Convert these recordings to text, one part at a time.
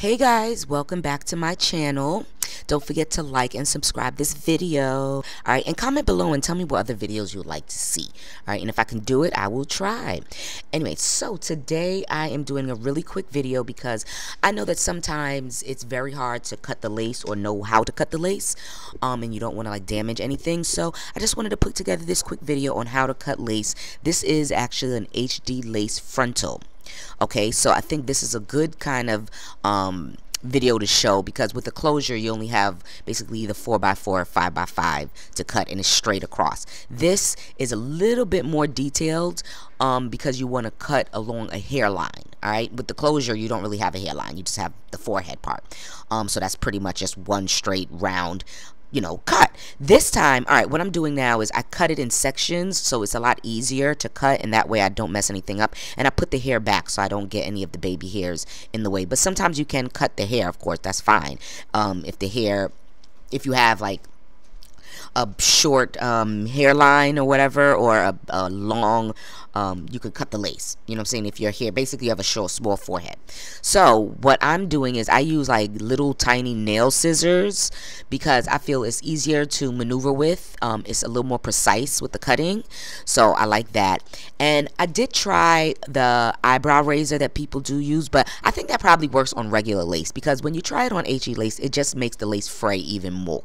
Hey guys, welcome back to my channel. Don't forget to like and subscribe this video. Alright, and comment below and tell me what other videos you would like to see. Alright, and if I can do it, I will try. Anyway, so today I am doing a really quick video because I know that sometimes it's very hard to cut the lace or know how to cut the lace. And you don't want to like damage anything. So I just wanted to put together this quick video on how to cut lace. This is actually an HD lace frontal. Okay, so I think this is a good kind of video to show because with the closure you only have basically either 4x4 or 5x5 to cut and it's straight across. This is a little bit more detailed because you want to cut along a hairline. Alright, with the closure you don't really have a hairline, you just have the forehead part. So that's pretty much just one straight round, you know, cut. This time, all right, what I'm doing now is I cut it in sections so it's a lot easier to cut, and that way I don't mess anything up, and I put the hair back so I don't get any of the baby hairs in the way. But sometimes you can cut the hair, of course, that's fine. If you have like a short hairline or whatever, or a long, you can cut the lace, you know what I'm saying, if your hair, basically you have a short, small forehead. So what I'm doing is I use like little tiny nail scissors because I feel it's easier to maneuver with. It's a little more precise with the cutting, so I like that. And I did try the eyebrow razor that people do use, but I think that probably works on regular lace because when you try it on HE lace, it just makes the lace fray even more.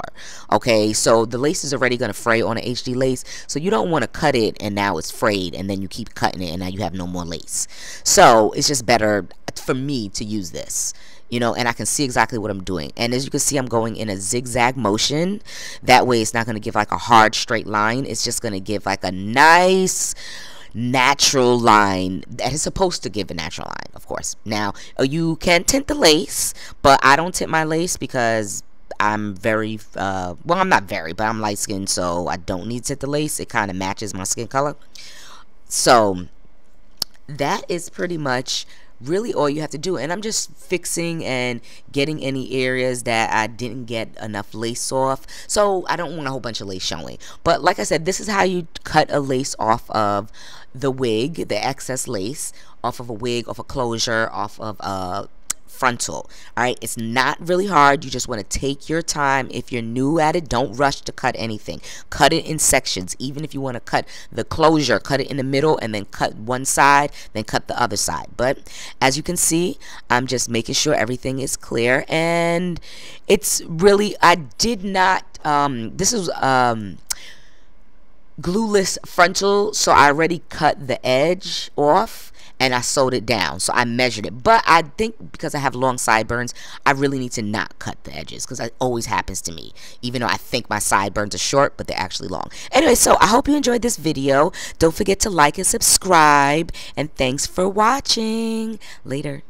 Okay, so the lace is already going to fray on an HD lace, so you don't want to cut it and now it's frayed and then you keep cutting it and now you have no more lace. So it's just better for me to use this, you know, and I can see exactly what I'm doing. And as you can see, I'm going in a zigzag motion. That way it's not going to give like a hard straight line. It's just going to give like a nice natural line that is supposed to give a natural line, of course. Now you can tint the lace, but I don't tint my lace because I'm very well, I'm not very, but I'm light skinned, so I don't need to tint the lace. It kind of matches my skin color. So that is pretty much really all you have to do, and I'm just fixing and getting any areas that I didn't get enough lace off, so I don't want a whole bunch of lace showing. But like I said, this is how you cut a lace off of the wig, the excess lace off of a wig, off a closure, off of a frontal. Alright, it's not really hard. You just want to take your time. If you're new at it, don't rush to cut anything. Cut it in sections. Even if you want to cut the closure, cut it in the middle and then cut one side, then cut the other side. But as you can see, I'm just making sure everything is clear, and it's really, I did not this is glueless frontal, so I already cut the edge off and I sewed it down, so I measured it. But I think because I have long sideburns, I really need to not cut the edges because that always happens to me, even though I think my sideburns are short, but they're actually long. Anyway, so I hope you enjoyed this video. Don't forget to like and subscribe, and thanks for watching. Later.